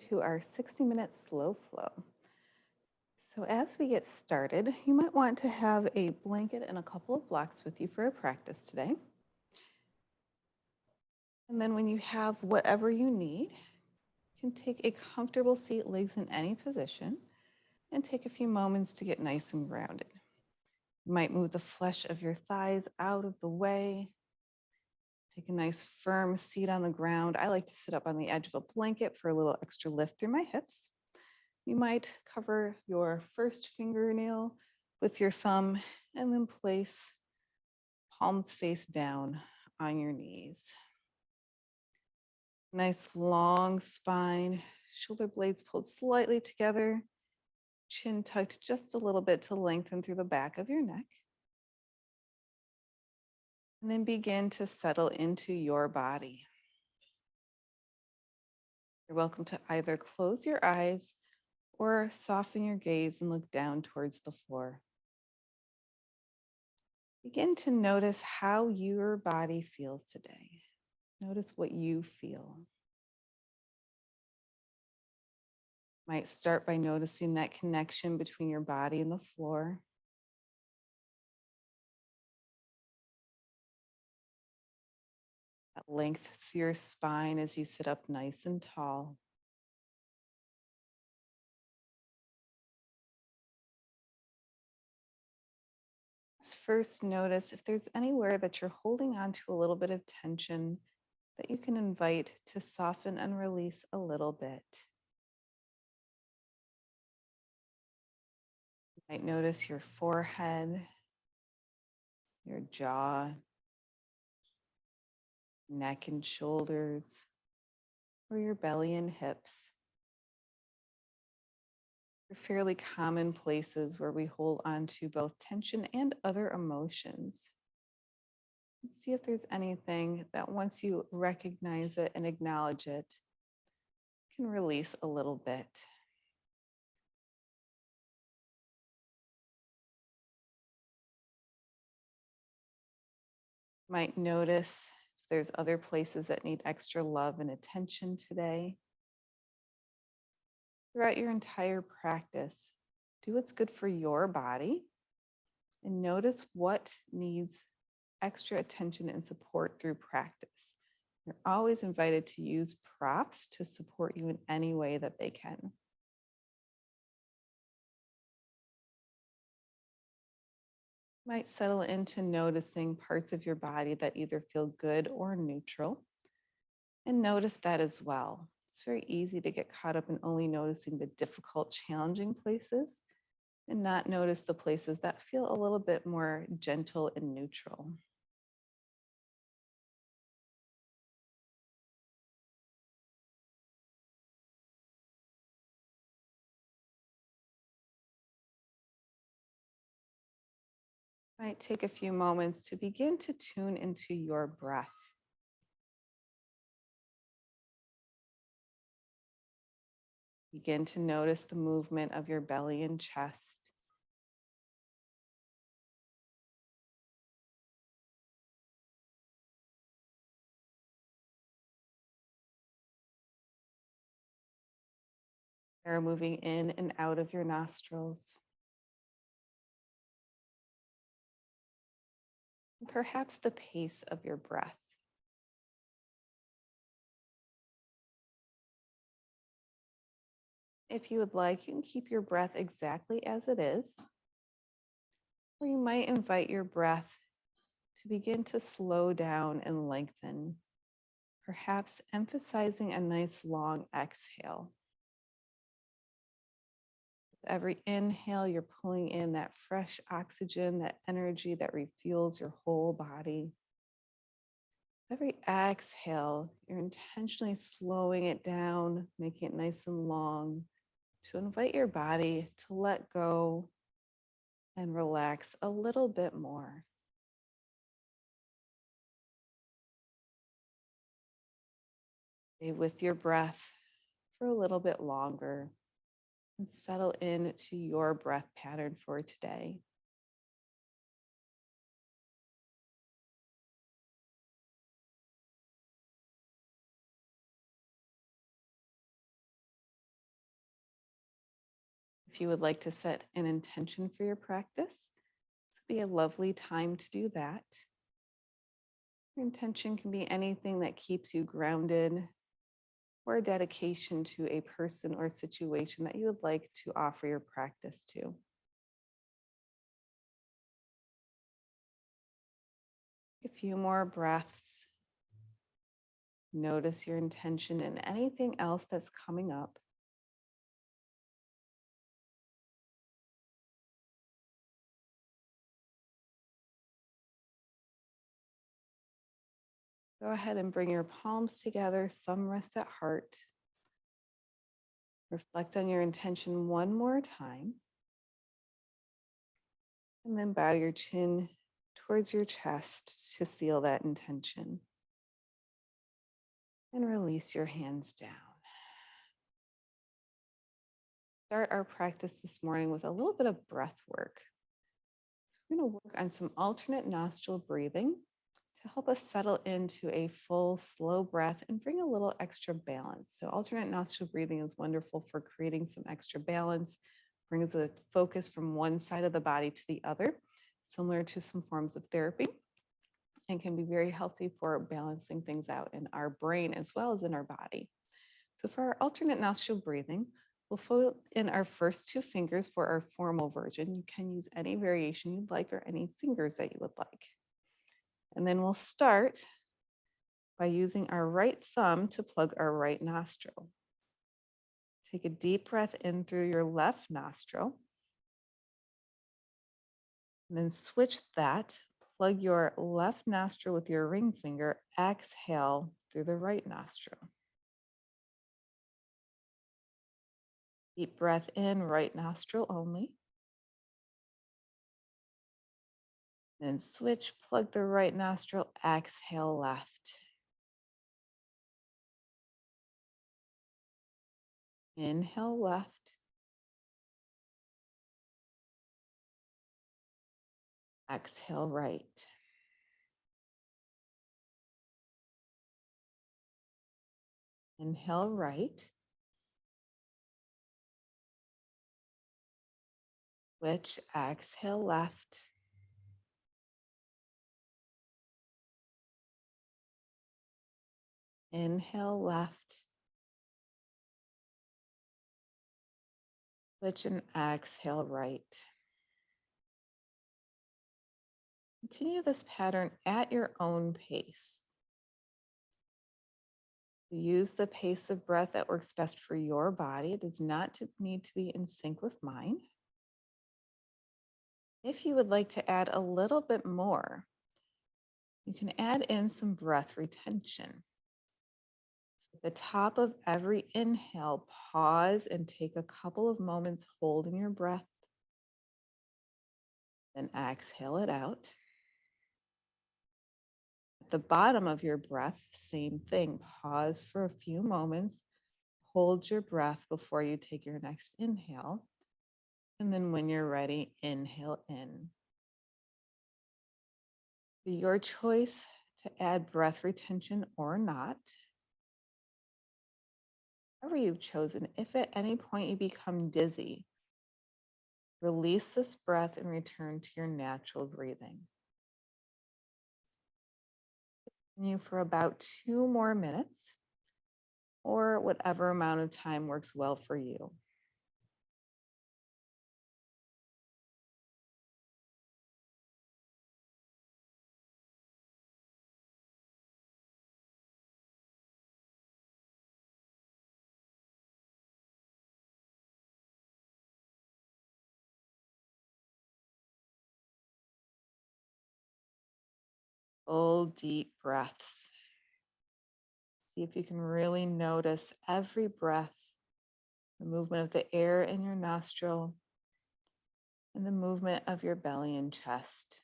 to our 60-minute slow flow. So as we get started, you might want to have a blanket and a couple of blocks with you for a practice today. And then when you have whatever you need, you can take a comfortable seat, legs in any position, and take a few moments to get nice and grounded. You might move the flesh of your thighs out of the way. Take a nice firm seat on the ground. I like to sit up on the edge of a blanket for a little extra lift through my hips. You might cover your first fingernail with your thumb and then place palms face down on your knees. Nice long spine, shoulder blades pulled slightly together, chin tucked just a little bit to lengthen through the back of your neck. And then begin to settle into your body. You're welcome to either close your eyes or soften your gaze and look down towards the floor. Begin to notice how your body feels today. Notice what you feel. Might start by noticing that connection between your body and the floor. That length through your spine as you sit up nice and tall. First, notice if there's anywhere that you're holding on to a little bit of tension that you can invite to soften and release a little bit. You might notice your forehead, your jaw, neck and shoulders, or your belly and hips. They're fairly common places where we hold on to both tension and other emotions. See if there's anything that once you recognize it and acknowledge it, can release a little bit. Might notice if there's other places that need extra love and attention today. Throughout your entire practice, do what's good for your body and notice what needs extra attention and support through practice. You're always invited to use props to support you in any way that they can. Might settle into noticing parts of your body that either feel good or neutral, and notice that as well. It's very easy to get caught up in only noticing the difficult, challenging places and not notice the places that feel a little bit more gentle and neutral. Might take a few moments to begin to tune into your breath. Begin to notice the movement of your belly and chest. Air moving in and out of your nostrils. And perhaps the pace of your breath. If you would like, you can keep your breath exactly as it is, or you might invite your breath to begin to slow down and lengthen, perhaps emphasizing a nice long exhale. With every inhale, you're pulling in that fresh oxygen, that energy that refuels your whole body. Every exhale, you're intentionally slowing it down, making it nice and long, to invite your body to let go and relax a little bit more. Stay with your breath for a little bit longer and settle into your breath pattern for today. If you would like to set an intention for your practice, this would be a lovely time to do that. Your intention can be anything that keeps you grounded or a dedication to a person or situation that you would like to offer your practice to. A few more breaths. Notice your intention and anything else that's coming up. Go ahead and bring your palms together, thumb rest at heart. Reflect on your intention one more time. And then bow your chin towards your chest to seal that intention. And release your hands down. Start our practice this morning with a little bit of breath work. So we're going to work on some alternate nostril breathing to help us settle into a full, slow breath and bring a little extra balance. So alternate nostril breathing is wonderful for creating some extra balance, brings the focus from one side of the body to the other, similar to some forms of therapy, and can be very healthy for balancing things out in our brain as well as in our body. So for our alternate nostril breathing, we'll fold in our first two fingers for our formal version. You can use any variation you'd like or any fingers that you would like. And then we'll start by using our right thumb to plug our right nostril. Take a deep breath in through your left nostril. And then switch that. Plug your left nostril with your ring finger. Exhale through the right nostril. Deep breath in, right nostril only. Then switch, plug the right nostril, exhale left. Inhale left. Exhale right. Inhale right. Switch, exhale left. Inhale left. Switch and exhale right. Continue this pattern at your own pace. Use the pace of breath that works best for your body. It does not need to be in sync with mine. If you would like to add a little bit more, you can add in some breath retention. So at the top of every inhale, pause and take a couple of moments holding your breath. Then exhale it out. At the bottom of your breath, same thing. Pause for a few moments. Hold your breath before you take your next inhale. And then when you're ready, inhale in. Your choice to add breath retention or not. However you've chosen, if at any point you become dizzy, release this breath and return to your natural breathing. Continue for about 2 more minutes or whatever amount of time works well for you. Full deep breaths. See if you can really notice every breath, the movement of the air in your nostril, and the movement of your belly and chest.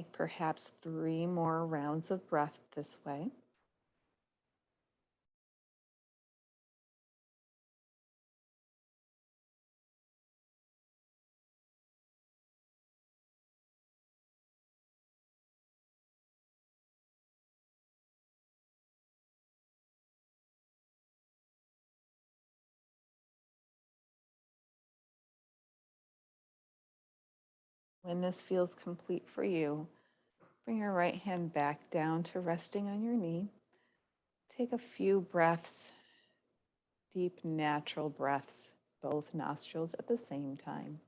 Take perhaps 3 more rounds of breath this way. When this feels complete for you, bring your right hand back down to resting on your knee. Take a few breaths, deep, natural breaths, both nostrils at the same time.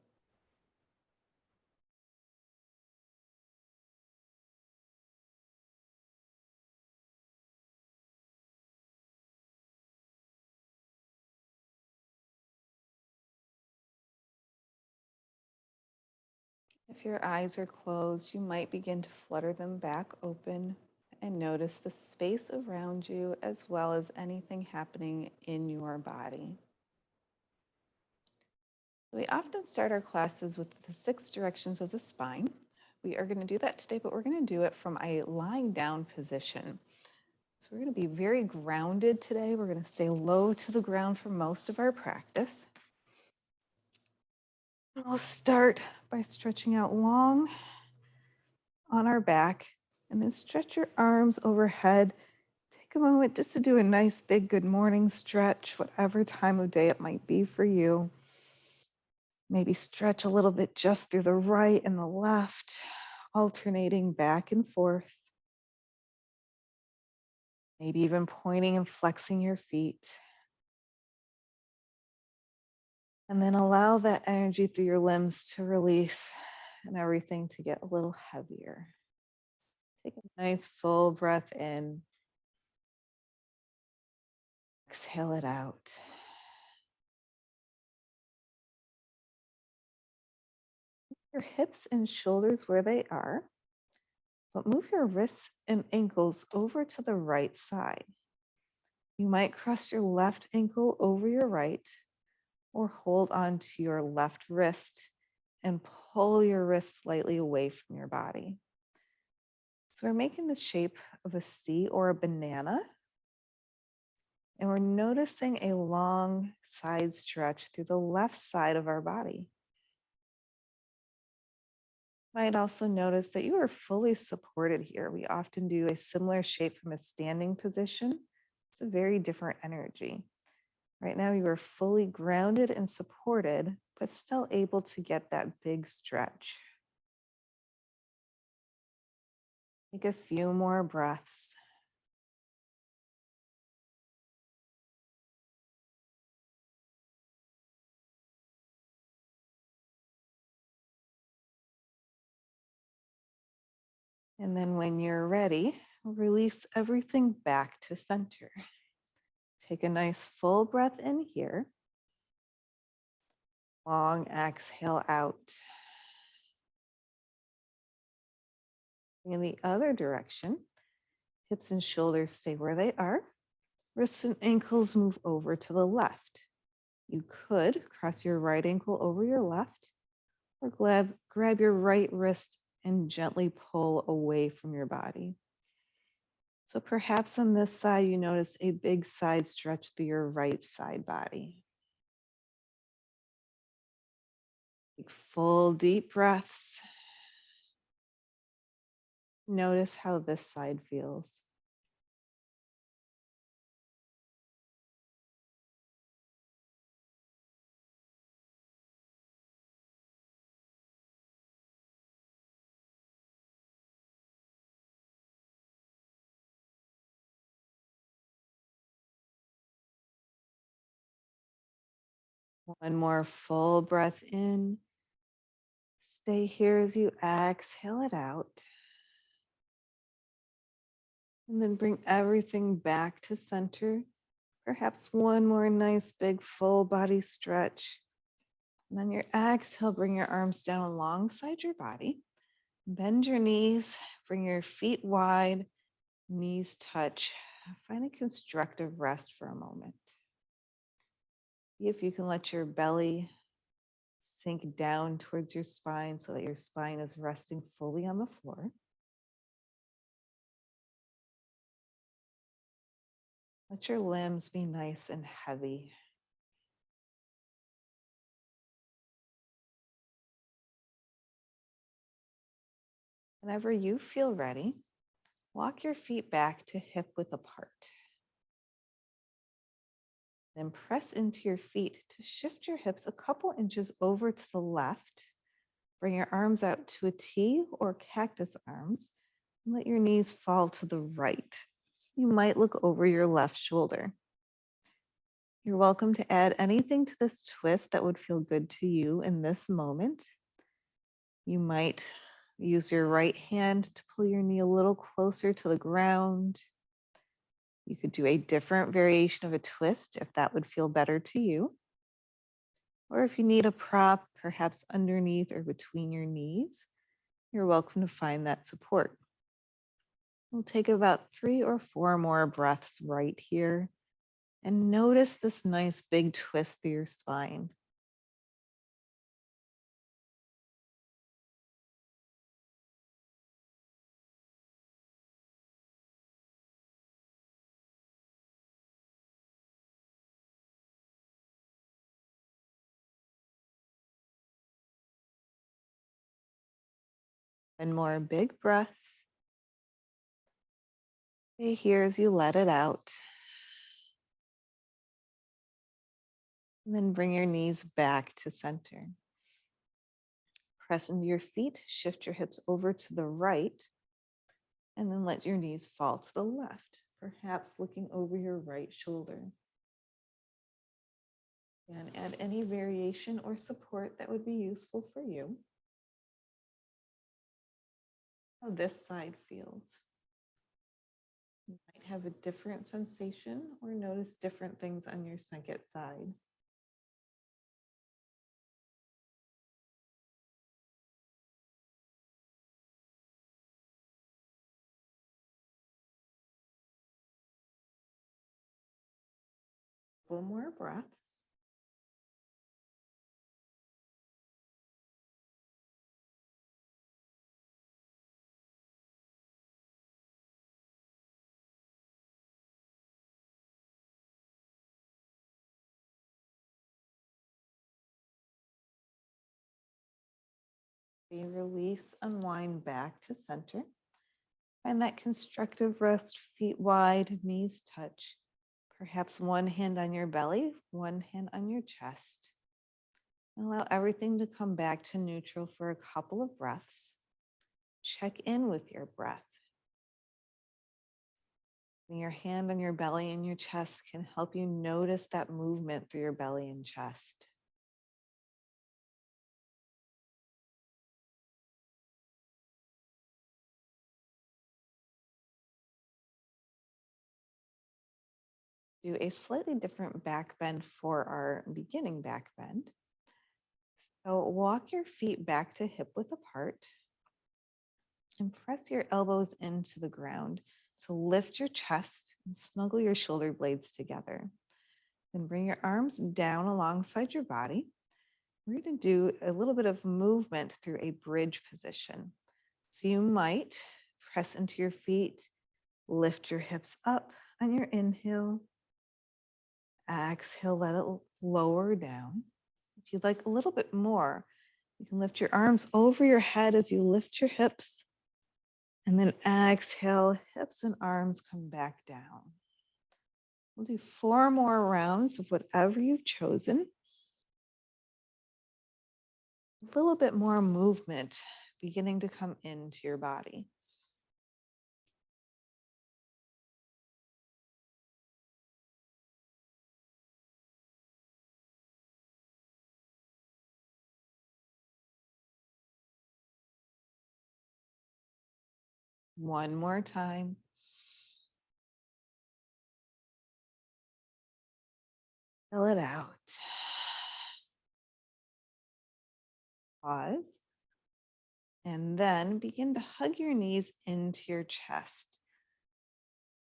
If your eyes are closed, you might begin to flutter them back open and notice the space around you as well as anything happening in your body. We often start our classes with the 6 directions of the spine. We are going to do that today, but we're going to do it from a lying down position. So we're going to be very grounded today. We're going to stay low to the ground for most of our practice. We'll start by stretching out long on our back and then stretch your arms overhead. Take a moment just to do a nice big good morning stretch, whatever time of day it might be for you. Maybe stretch a little bit just through the right and the left, alternating back and forth. Maybe even pointing and flexing your feet. And then allow that energy through your limbs to release and everything to get a little heavier. Take a nice full breath in. Exhale it out. Your hips and shoulders where they are, but move your wrists and ankles over to the right side. You might cross your left ankle over your right or hold on to your left wrist and pull your wrist slightly away from your body. So we're making the shape of a C or a banana. And we're noticing a long side stretch through the left side of our body. Might also notice that you are fully supported here. We often do a similar shape from a standing position. It's a very different energy. Right now, you are fully grounded and supported, but still able to get that big stretch. Take a few more breaths. And then when you're ready, release everything back to center. Take a nice full breath in here. Long exhale out. In the other direction, hips and shoulders stay where they are. Wrists and ankles move over to the left. You could cross your right ankle over your left or grab your right wrist and gently pull away from your body. So perhaps on this side, you notice a big side stretch through your right side body. Take full deep breaths. Notice how this side feels. One more full breath in. Stay here as you exhale it out. And then bring everything back to center. Perhaps one more nice big full body stretch. And then your exhale, bring your arms down alongside your body. Bend your knees, bring your feet wide, knees touch. Find a constructive rest for a moment. See if you can let your belly sink down towards your spine so that your spine is resting fully on the floor. Let your limbs be nice and heavy. Whenever you feel ready, walk your feet back to hip width apart. Then press into your feet to shift your hips a couple inches over to the left. Bring your arms out to a T or cactus arms and let your knees fall to the right. You might look over your left shoulder. You're welcome to add anything to this twist that would feel good to you in this moment. You might use your right hand to pull your knee a little closer to the ground. You could do a different variation of a twist if that would feel better to you. Or if you need a prop, perhaps underneath or between your knees, you're welcome to find that support. We'll take about 3 or 4 more breaths right here and notice this nice big twist through your spine. One more big breath. Stay here as you let it out. And then bring your knees back to center. Press into your feet, shift your hips over to the right, and then let your knees fall to the left, perhaps looking over your right shoulder. And add any variation or support that would be useful for you. How this side feels. You might have a different sensation or notice different things on your second side. Couple more breaths. Release, unwind back to center. Find that constructive rest, feet wide, knees touch. Perhaps one hand on your belly, one hand on your chest. Allow everything to come back to neutral for a couple of breaths. Check in with your breath. Your hand on your belly and your chest can help you notice that movement through your belly and chest. Do a slightly different back bend for our beginning back bend. So walk your feet back to hip width apart and press your elbows into the ground to lift your chest and snuggle your shoulder blades together. Then bring your arms down alongside your body. We're going to do a little bit of movement through a bridge position. So you might press into your feet, lift your hips up on your inhale. Exhale, let it lower down. If you'd like a little bit more, you can lift your arms over your head as you lift your hips. And then exhale, hips and arms come back down. We'll do 4 more rounds of whatever you've chosen. A little bit more movement beginning to come into your body. One more time. Fill it out. Pause. And then begin to hug your knees into your chest.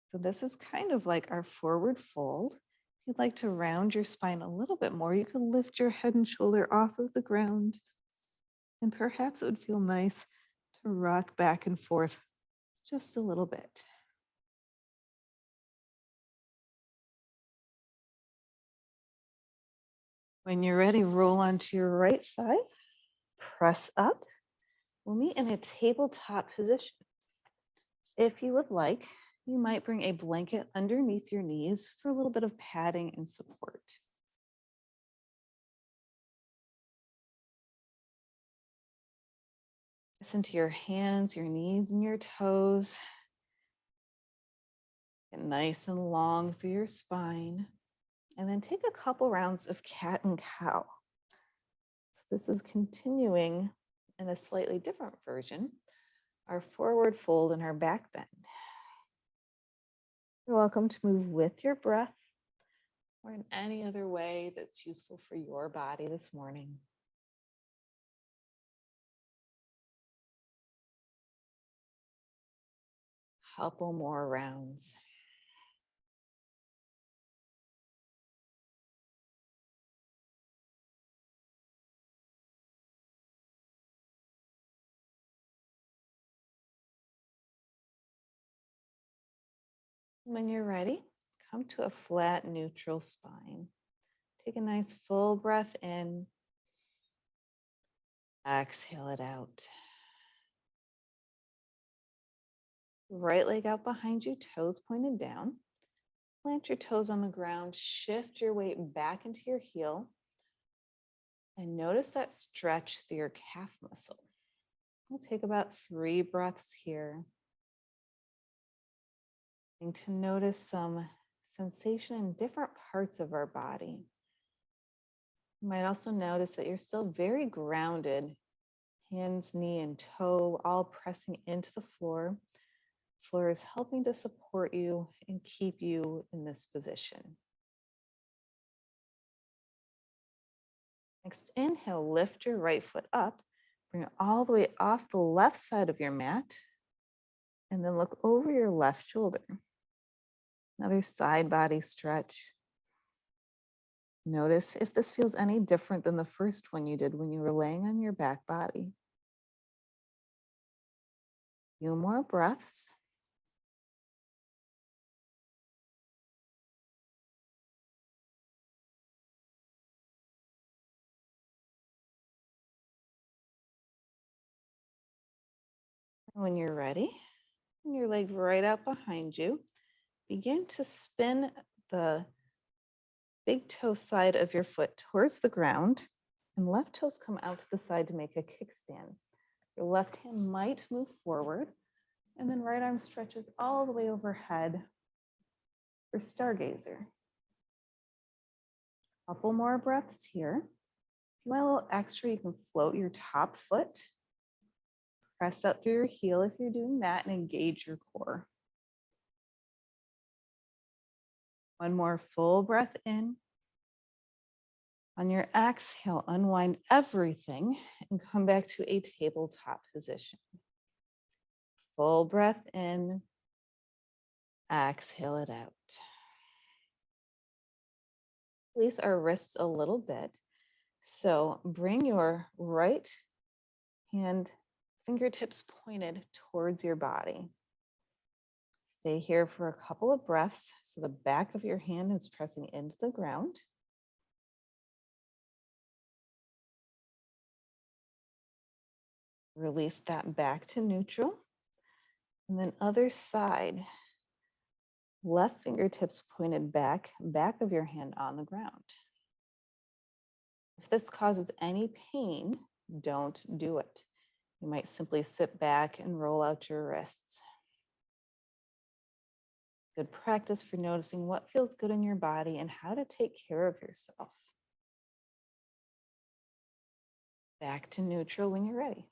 So this is kind of like our forward fold. If you'd like to round your spine a little bit more, you could lift your head and shoulder off of the ground. And perhaps it would feel nice to rock back and forth just a little bit. When you're ready, roll onto your right side, press up. We'll meet in a tabletop position. If you would like, you might bring a blanket underneath your knees for a little bit of padding and support. Listen to your hands, your knees, and your toes. Get nice and long through your spine. And then take a couple rounds of cat and cow. So this is continuing in a slightly different version, our forward fold and our back bend. You're welcome to move with your breath or in any other way that's useful for your body this morning. Couple more rounds. When you're ready, come to a flat, neutral spine. Take a nice full breath in. Exhale it out. Right leg out behind you, toes pointed down. Plant your toes on the ground, shift your weight back into your heel, and notice that stretch through your calf muscle. We'll take about 3 breaths here. And to notice some sensation in different parts of our body. You might also notice that you're still very grounded, hands, knee, and toe all pressing into the floor. The floor is helping to support you and keep you in this position. Next, inhale, lift your right foot up, bring it all the way off the left side of your mat, and then look over your left shoulder. Another side body stretch. Notice if this feels any different than the first one you did when you were laying on your back body. Few more breaths. When you're ready, and your leg right out behind you, begin to spin the big toe side of your foot towards the ground, and left toes come out to the side to make a kickstand. Your left hand might move forward, and then right arm stretches all the way overhead for stargazer. Couple more breaths here. If you want a little extra, you can float your top foot. Press up through your heel if you're doing that and engage your core. One more full breath in. On your exhale, unwind everything and come back to a tabletop position. Full breath in. Exhale it out. Release our wrists a little bit. So bring your right hand, fingertips pointed towards your body. Stay here for a couple of breaths so the back of your hand is pressing into the ground. Release that back to neutral. And then other side, left fingertips pointed back, back of your hand on the ground. If this causes any pain, don't do it. You might simply sit back and roll out your wrists. Good practice for noticing what feels good in your body and how to take care of yourself. Back to neutral when you're ready.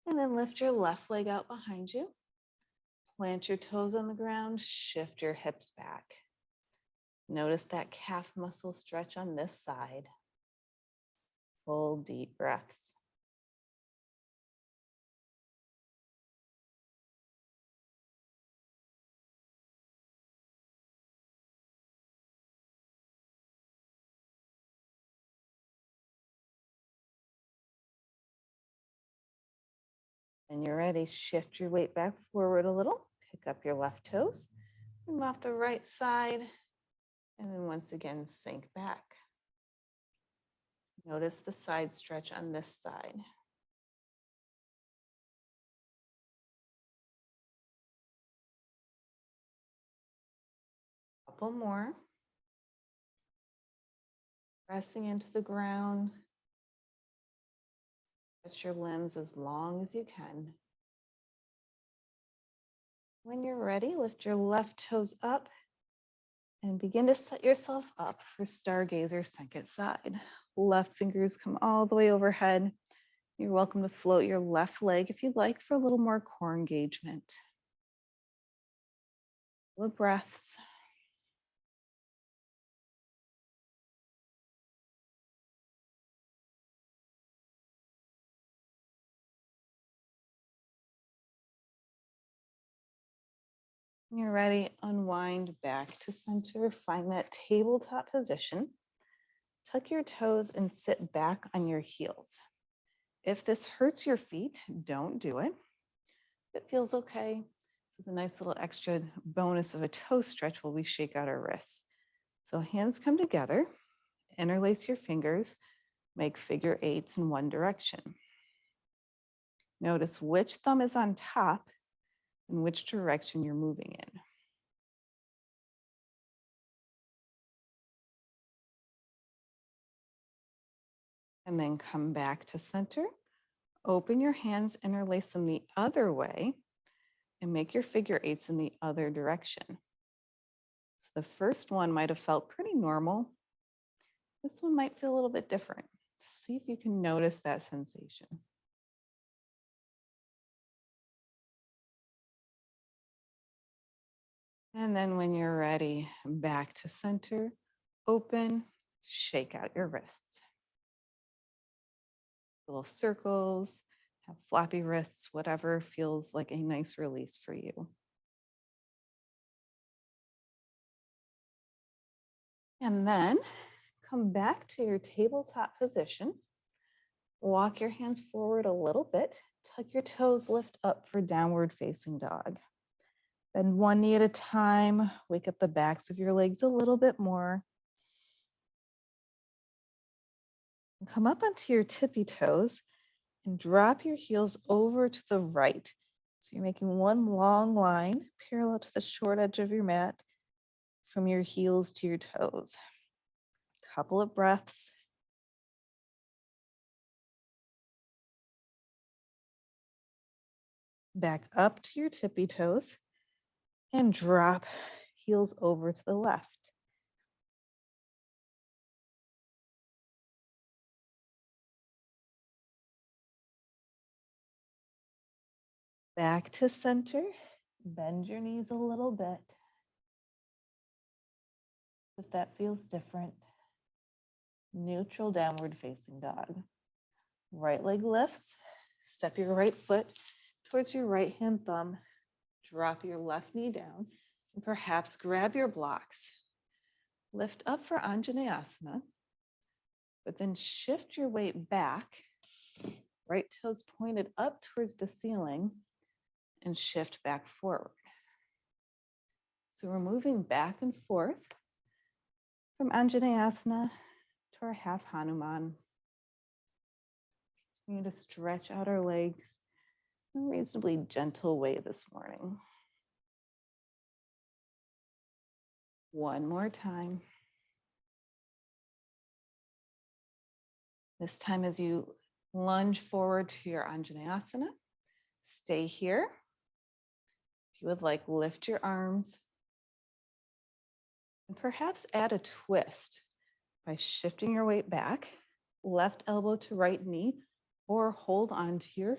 And then lift your left leg out behind you. Plant your toes on the ground, shift your hips back. Notice that calf muscle stretch on this side. Full deep breaths. And you're ready, shift your weight back forward a little, pick up your left toes, move off the right side, and then once again, sink back. Notice the side stretch on this side. Couple more. Pressing into the ground. Stretch your limbs as long as you can. When you're ready, lift your left toes up and begin to set yourself up for Stargazer second side. Left fingers come all the way overhead. You're welcome to float your left leg if you'd like for a little more core engagement. Full breaths. When you're ready, unwind back to center. Find that tabletop position. Tuck your toes and sit back on your heels. If this hurts your feet, don't do it. If it feels okay, this is a nice little extra bonus of a toe stretch while we shake out our wrists. So hands come together, interlace your fingers, make figure eights in one direction. Notice which thumb is on top and which direction you're moving in. And then come back to center. Open your hands, interlace them the other way, and make your figure eights in the other direction. So the first one might have felt pretty normal. This one might feel a little bit different. See if you can notice that sensation. And then when you're ready, back to center, open, shake out your wrists. Little circles, have floppy wrists, whatever feels like a nice release for you. And then come back to your tabletop position. Walk your hands forward a little bit. Tuck your toes, lift up for downward facing dog. Bend one knee at a time. Wake up the backs of your legs a little bit more. And come up onto your tippy toes and drop your heels over to the right. So you're making one long line parallel to the short edge of your mat from your heels to your toes. Couple of breaths. Back up to your tippy toes and drop heels over to the left. Back to center. Bend your knees a little bit. If that feels different. Neutral downward facing dog. Right leg lifts. Step your right foot towards your right hand thumb. Drop your left knee down and perhaps grab your blocks. Lift up for Anjaneyasana, but then shift your weight back. Right toes pointed up towards the ceiling and shift back forward. So we're moving back and forth from Anjaneyasana to our half Hanuman. Continue to stretch out our legs in a reasonably gentle way this morning. One more time. This time as you lunge forward to your Anjaneyasana, stay here. If you would like, lift your arms and perhaps add a twist by shifting your weight back, left elbow to right knee, or hold on to your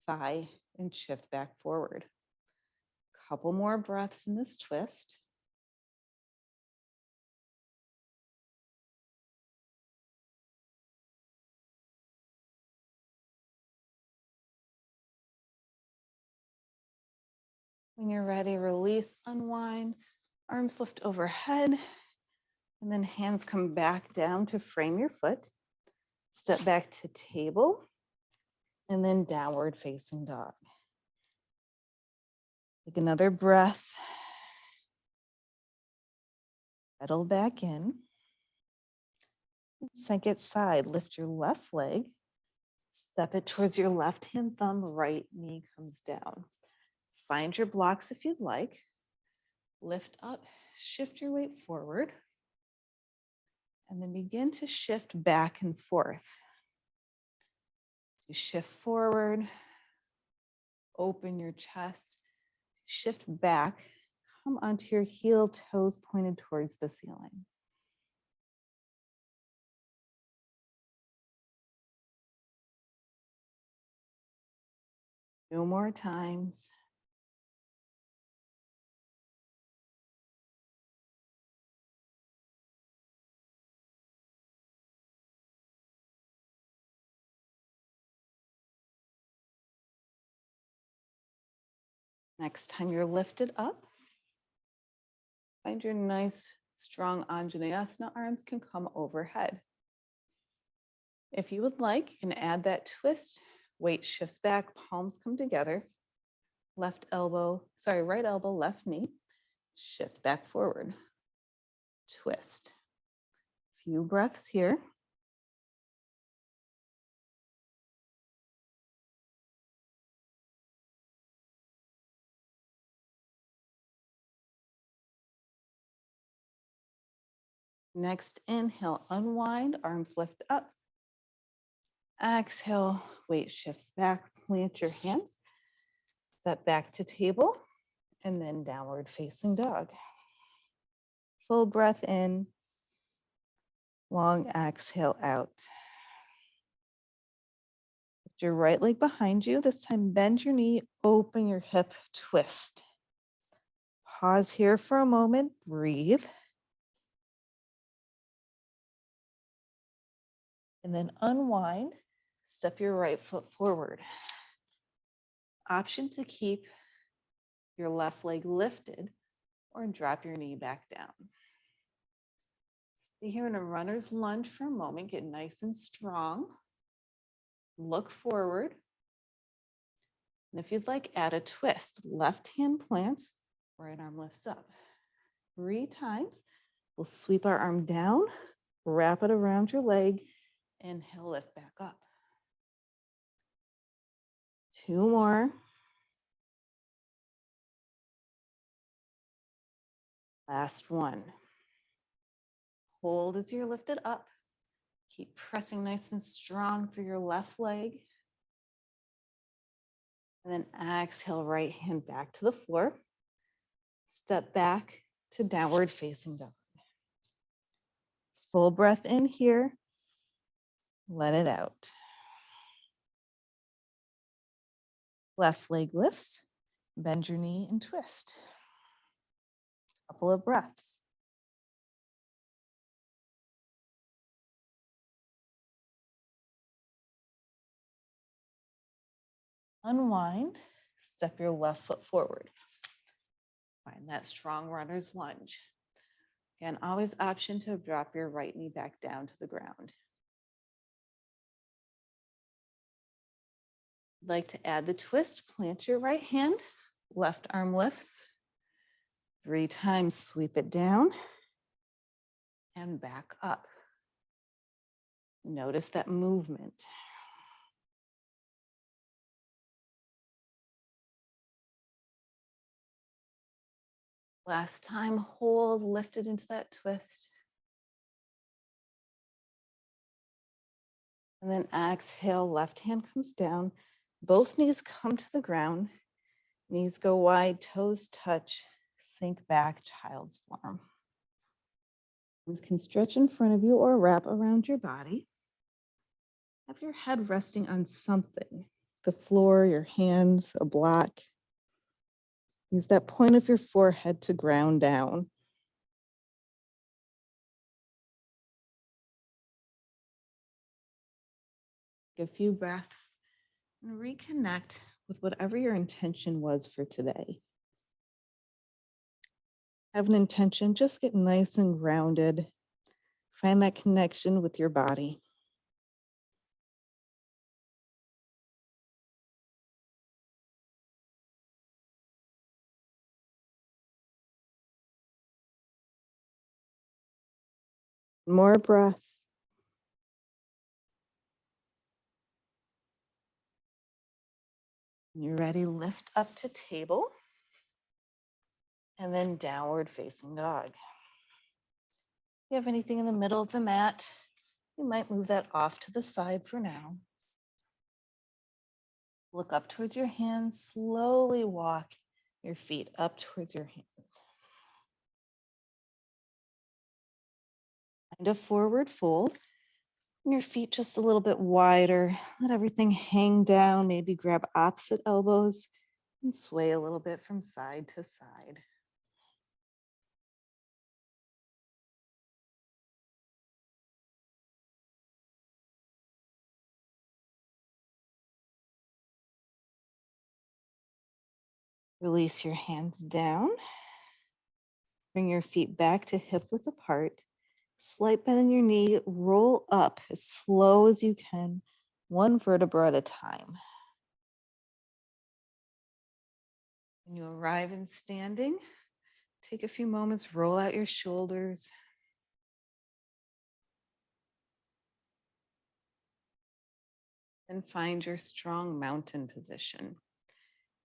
thigh and shift back forward. Couple more breaths in this twist. When you're ready, release, unwind, arms lift overhead, and then hands come back down to frame your foot. Step back to table, and then downward facing dog. Take another breath. Settle back in. Second side, lift your left leg, step it towards your left hand thumb, right knee comes down. Find your blocks if you'd like. Lift up, shift your weight forward, and then begin to shift back and forth. So shift forward, open your chest, shift back, come onto your heel, toes pointed towards the ceiling. Two more times. Next time you're lifted up, find your nice, strong Anjaneyasana arms can come overhead. If you would like, you can add that twist. Weight shifts back, palms come together. Right elbow, left knee. Shift back forward. Twist. Few breaths here. Next inhale, unwind, arms lift up. Exhale, weight shifts back, plant your hands. Step back to table and then downward facing dog. Full breath in, long exhale out. Lift your right leg behind you. This time bend your knee, open your hip, twist. Pause here for a moment, breathe. And then unwind, step your right foot forward. Option to keep your left leg lifted or drop your knee back down. Stay here in a runner's lunge for a moment, get nice and strong. Look forward. And if you'd like, add a twist. Left hand plants, right arm lifts up. 3 times. We'll sweep our arm down, wrap it around your leg, inhale, lift back up. 2 more. Last one. Hold as you're lifted up. Keep pressing nice and strong through your left leg. And then exhale, right hand back to the floor. Step back to downward facing dog. Full breath in here. Let it out. Left leg lifts. Bend your knee and twist. Couple of breaths. Unwind, step your left foot forward. Find that strong runner's lunge. Again, always option to drop your right knee back down to the ground. Like to add the twist, plant your right hand, left arm lifts. 3 times, sweep it down and back up. Notice that movement. Last time, hold, lift it into that twist. And then exhale, left hand comes down. Both knees come to the ground. Knees go wide, toes touch, sink back, child's form. Arms can stretch in front of you or wrap around your body. Have your head resting on something, the floor, your hands, a block. Use that point of your forehead to ground down. Take a few breaths and reconnect with whatever your intention was for today. Have an intention, just get nice and grounded. Find that connection with your body. More breath. When you're ready, lift up to table and then downward facing dog. If you have anything in the middle of the mat, you might move that off to the side for now. Look up towards your hands, slowly walk your feet up towards your hands. Find a forward fold. Your feet just a little bit wider. Let everything hang down. Maybe grab opposite elbows and sway a little bit from side to side. Release your hands down. Bring your feet back to hip width apart. Slight bend in your knee. Roll up as slow as you can, one vertebra at a time. When you arrive in standing, take a few moments, roll out your shoulders. And find your strong mountain position.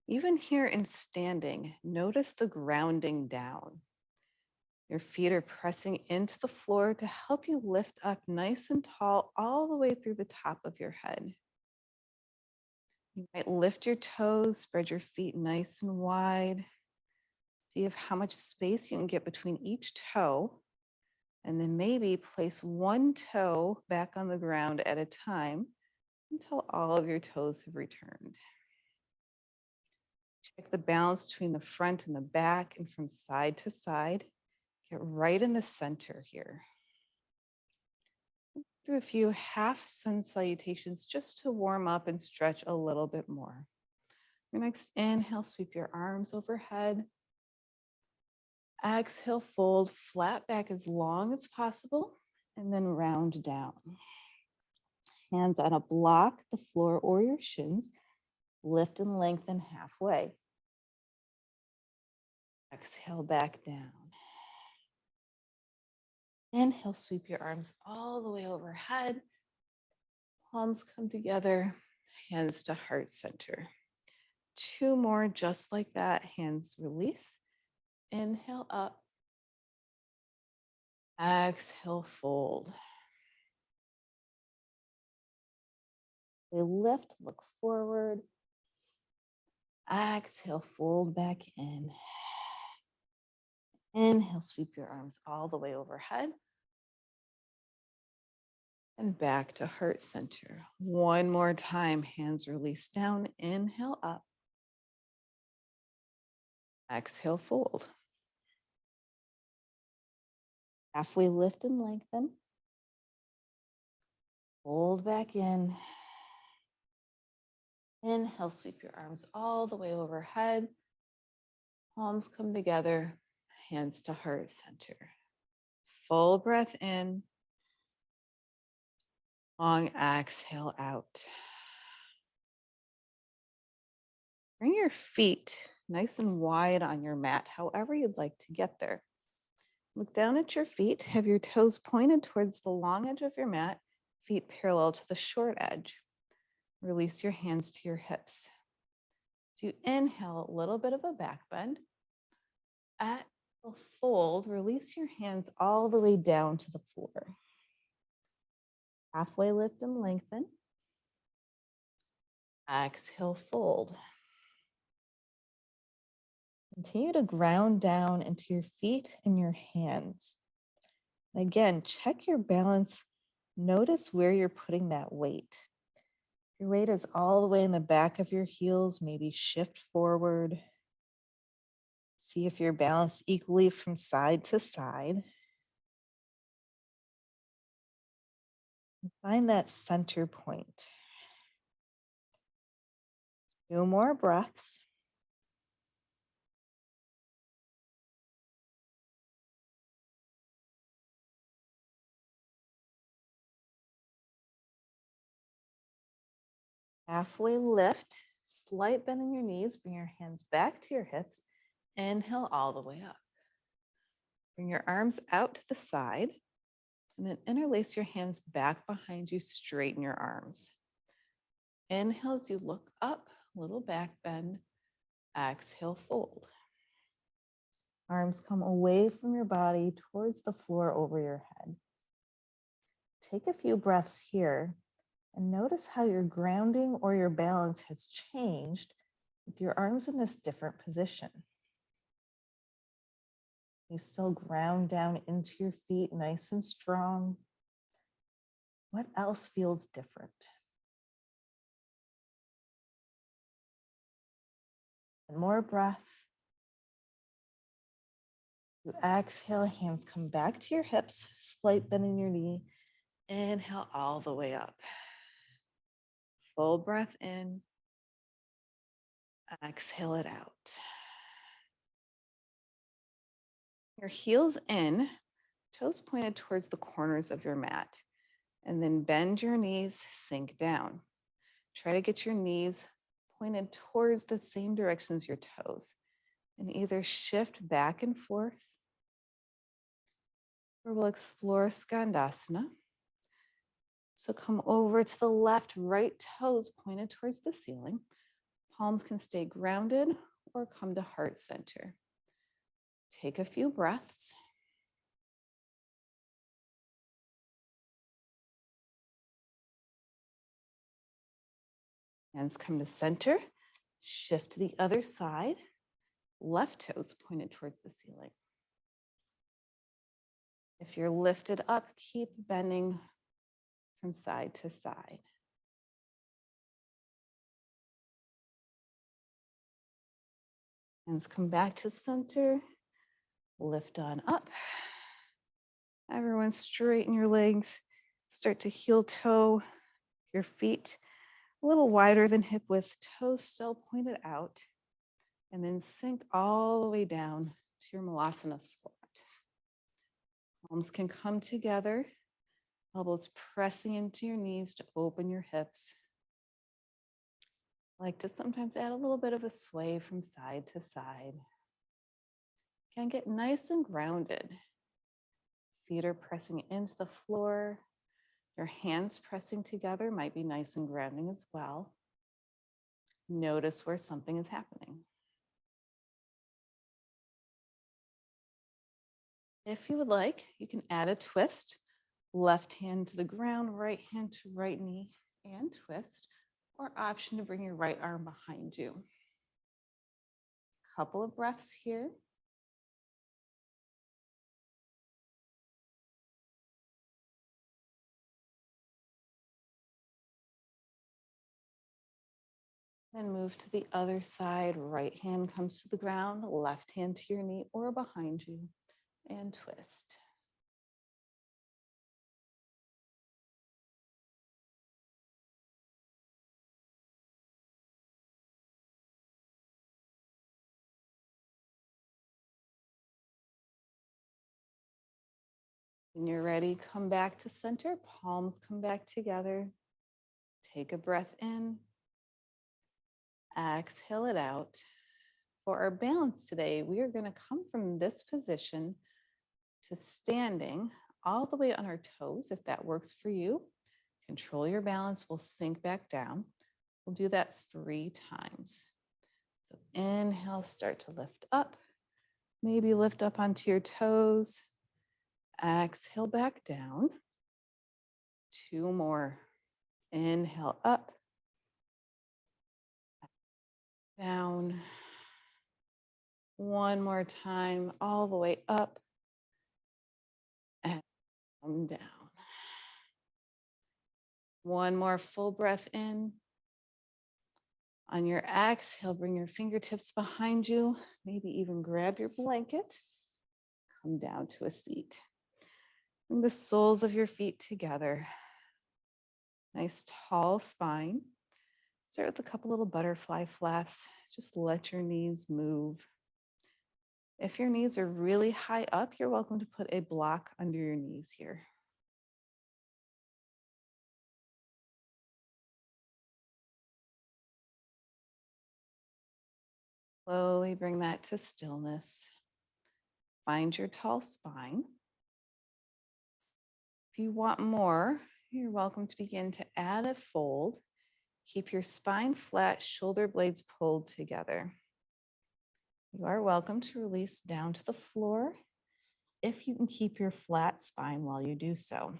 Even here in standing, notice the grounding down. Your feet are pressing into the floor to help you lift up nice and tall all the way through the top of your head. You might lift your toes, spread your feet nice and wide. See how much space you can get between each toe. And then maybe place one toe back on the ground at a time until all of your toes have returned. Check the balance between the front and the back and from side to side. Get right in the center here. Do a few half sun salutations just to warm up and stretch a little bit more. Your next inhale, sweep your arms overhead. Exhale, fold flat back as long as possible and then round down. Hands on a block, the floor or your shins. Lift and lengthen halfway. Exhale back down. Inhale, sweep your arms all the way overhead. Palms come together, hands to heart center. Two more just like that, hands release. Inhale up. Exhale, fold. We lift, look forward. Exhale, fold back in. Inhale, sweep your arms all the way overhead. And back to heart center. One more time, hands release down. Inhale up. Exhale, fold. Halfway lift and lengthen. Fold back in. Inhale, sweep your arms all the way overhead. Palms come together, hands to heart center. Full breath in. Long exhale out. Bring your feet nice and wide on your mat, however you'd like to get there. Look down at your feet. Have your toes pointed towards the long edge of your mat, feet parallel to the short edge. Release your hands to your hips. As you inhale, a little bit of a back bend. At the fold, release your hands all the way down to the floor. Halfway lift and lengthen. Exhale, fold. Continue to ground down into your feet and your hands. Again, check your balance. Notice where you're putting that weight. If your weight is all the way in the back of your heels, maybe shift forward. See if you're balanced equally from side to side. And find that center point. 2 more breaths. Halfway lift, slight bend in your knees, bring your hands back to your hips. Inhale all the way up. Bring your arms out to the side and then interlace your hands back behind you, straighten your arms. Inhale as you look up, little back bend. Exhale, fold. Arms come away from your body towards the floor over your head. Take a few breaths here and notice how your grounding or your balance has changed with your arms in this different position. You still ground down into your feet nice and strong. What else feels different? And more breath. You exhale, hands come back to your hips, slight bend in your knee. Inhale all the way up. Full breath in. Exhale it out. Your heels in, toes pointed towards the corners of your mat. And then bend your knees, sink down. Try to get your knees pointed towards the same direction as your toes. And either shift back and forth, or we'll explore Skandasana. So come over to the left, right toes pointed towards the ceiling. Palms can stay grounded or come to heart center. Take a few breaths. Hands come to center. Shift to the other side. Left toes pointed towards the ceiling. If you're lifted up, keep bending from side to side. Hands come back to center. Lift on up. Everyone straighten your legs. Start to heel toe your feet a little wider than hip width, toes still pointed out. And then sink all the way down to your Malasana squat. Palms can come together. Elbows pressing into your knees to open your hips. I like to sometimes add a little bit of a sway from side to side. Can get nice and grounded. Feet are pressing into the floor. Your hands pressing together might be nice and grounding as well. Notice where something is happening. If you would like, you can add a twist. Left hand to the ground, right hand to right knee and twist, or option to bring your right arm behind you. Couple of breaths here. Then move to the other side. Right hand comes to the ground, left hand to your knee or behind you, and twist. When you're ready, come back to center. Palms come back together. Take a breath in. Exhale it out. For our balance today, we are going to come from this position to standing all the way on our toes, if that works for you. Control your balance. We'll sink back down. We'll do that 3 times. So inhale, start to lift up. Maybe lift up onto your toes. Exhale back down. 2 more. Inhale up. Down. 1 more time, all the way up. And come down. 1 more full breath in. On your exhale, bring your fingertips behind you. Maybe even grab your blanket. Come down to a seat. Bring the soles of your feet together. Nice tall spine. Start with a couple little butterfly flaps. Just let your knees move. If your knees are really high up, you're welcome to put a block under your knees here. Slowly bring that to stillness. Find your tall spine. If you want more, you're welcome to begin to add a fold. Keep your spine flat, shoulder blades pulled together. You are welcome to release down to the floor if you can keep your flat spine while you do so.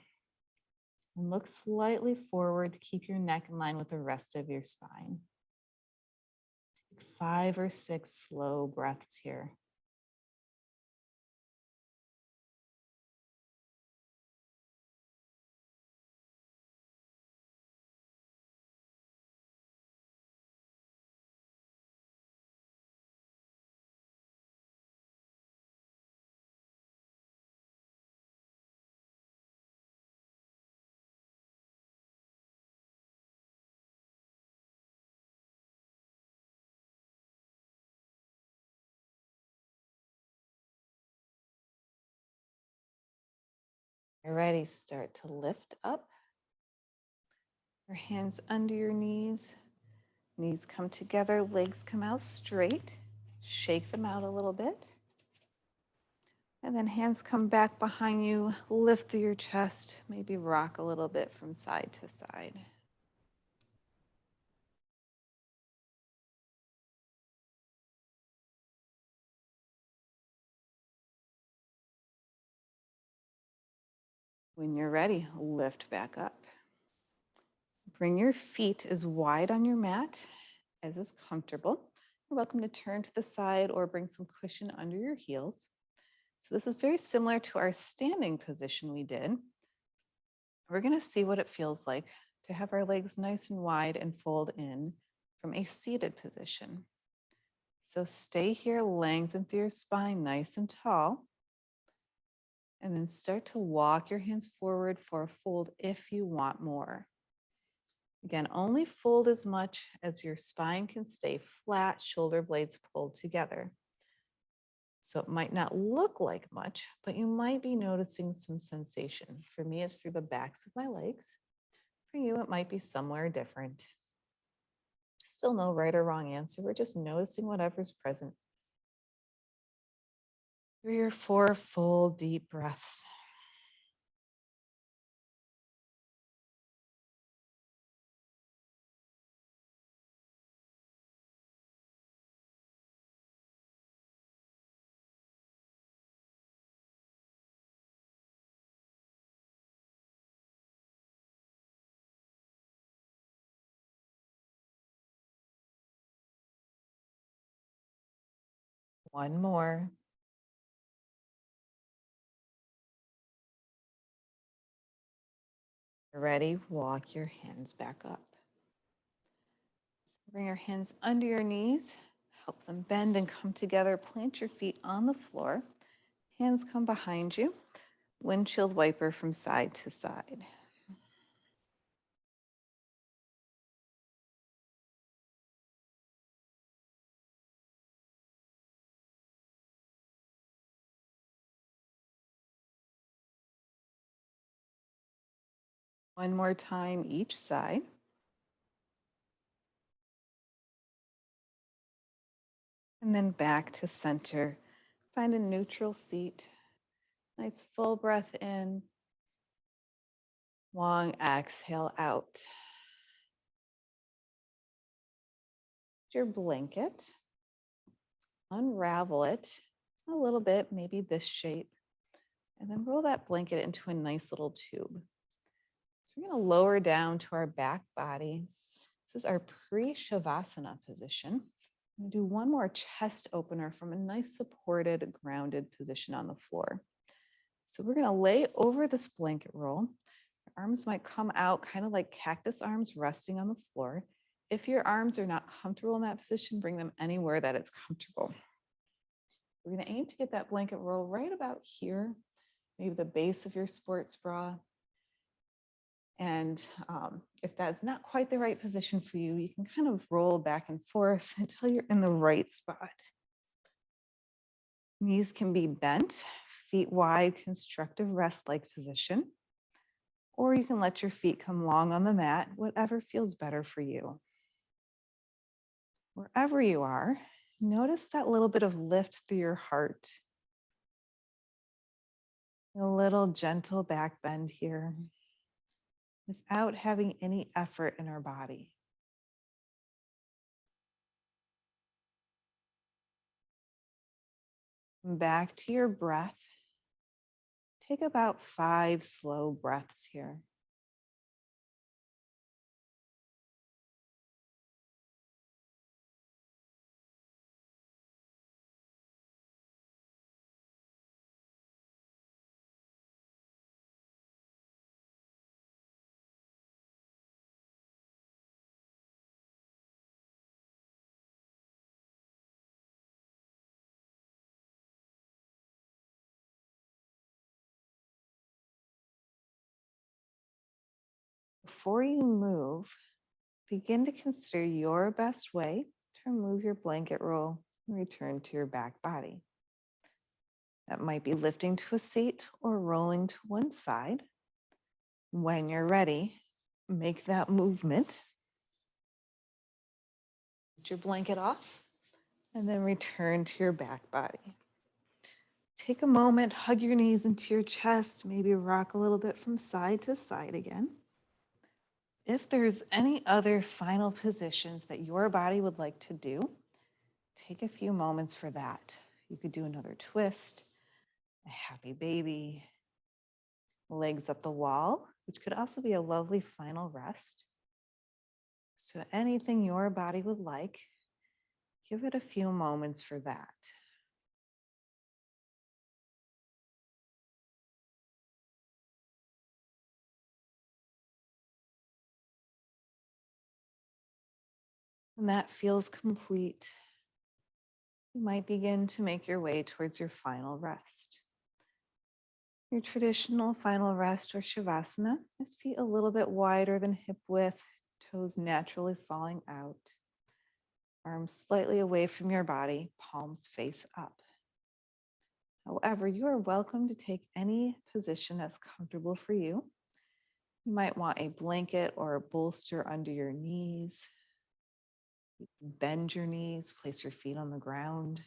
And look slightly forward to keep your neck in line with the rest of your spine. Take 5 or 6 slow breaths here. You're ready. Start to lift up. Your hands under your knees. Knees come together, legs come out straight. Shake them out a little bit. And then hands come back behind you. Lift through your chest. Maybe rock a little bit from side to side. When you're ready, lift back up. Bring your feet as wide on your mat as is comfortable. You're welcome to turn to the side or bring some cushion under your heels. So this is very similar to our standing position we did. We're going to see what it feels like to have our legs nice and wide and fold in from a seated position. So stay here, lengthen through your spine nice and tall. And then start to walk your hands forward for a fold if you want more. Again, only fold as much as your spine can stay flat, shoulder blades pulled together. So it might not look like much, but you might be noticing some sensation. For me, it's through the backs of my legs. For you, it might be somewhere different. Still no right or wrong answer. We're just noticing whatever's present. 3 or 4 full deep breaths. One more. Ready? Walk your hands back up. Bring your hands under your knees. Help them bend and come together. Plant your feet on the floor. Hands come behind you. Windshield wiper from side to side. One more time each side. And then back to center. Find a neutral seat. Nice full breath in. Long exhale out. Your blanket. Unravel it a little bit, maybe this shape. And then roll that blanket into a nice little tube. So we're going to lower down to our back body. This is our pre-Shavasana position. I'm going to do one more chest opener from a nice supported, grounded position on the floor. So we're going to lay over this blanket roll. Your arms might come out kind of like cactus arms resting on the floor. If your arms are not comfortable in that position, bring them anywhere that it's comfortable. We're going to aim to get that blanket roll right about here, maybe the base of your sports bra. And if that's not quite the right position for you, you can kind of roll back and forth until you're in the right spot. Knees can be bent, feet wide, constructive rest-like position. Or you can let your feet come long on the mat, whatever feels better for you. Wherever you are, notice that little bit of lift through your heart. A little gentle back bend here without having any effort in our body. Back to your breath. Take about 5 slow breaths here. Before you move, begin to consider your best way to remove your blanket roll and return to your back body. That might be lifting to a seat or rolling to one side. When you're ready, make that movement. Get your blanket off and then return to your back body. Take a moment, hug your knees into your chest, maybe rock a little bit from side to side again. If there's any other final positions that your body would like to do, take a few moments for that. You could do another twist, a happy baby, legs up the wall, which could also be a lovely final rest. So anything your body would like, give it a few moments for that. When that feels complete, you might begin to make your way towards your final rest. Your traditional final rest or Shavasana is feet a little bit wider than hip width, toes naturally falling out, arms slightly away from your body, palms face up. However, you are welcome to take any position that's comfortable for you. You might want a blanket or a bolster under your knees. Bend your knees, place your feet on the ground,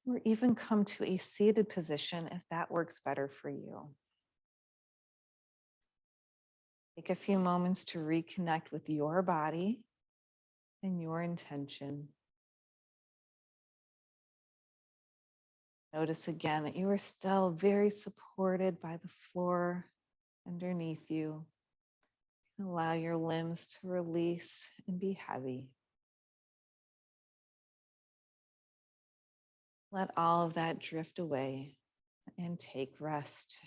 or even come to a seated position if that works better for you. Take a few moments to reconnect with your body and your intention. Notice again that you are still very supported by the floor underneath you. Allow your limbs to release and be heavy. Let all of that drift away and take rest.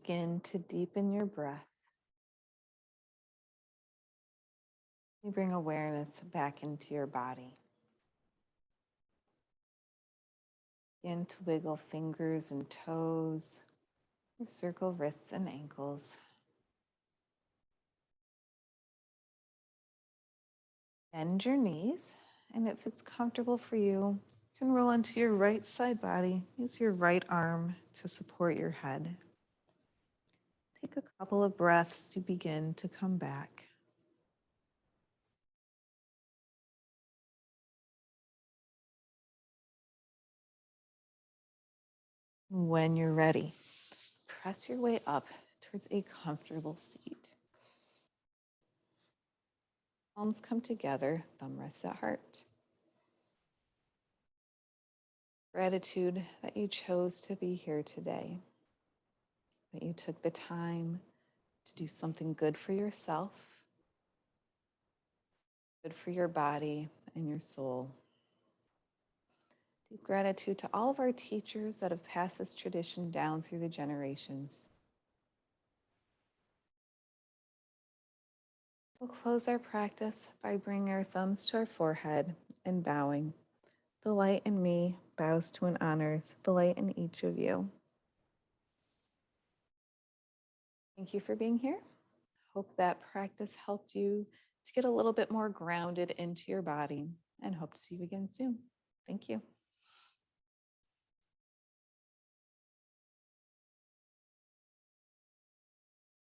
Begin to deepen your breath. You bring awareness back into your body. Begin to wiggle fingers and toes, circle wrists and ankles. Bend your knees, and if it's comfortable for you, you can roll onto your right side body. Use your right arm to support your head. Take a couple of breaths to begin to come back. When you're ready, press your way up towards a comfortable seat. Palms come together, thumb rests at heart. Gratitude that you chose to be here today, that you took the time to do something good for yourself, good for your body and your soul. Deep gratitude to all of our teachers that have passed this tradition down through the generations. We'll close our practice by bringing our thumbs to our forehead and bowing. The light in me bows to and honors the light in each of you. Thank you for being here. Hope that practice helped you to get a little bit more grounded into your body, and hope to see you again soon. Thank you.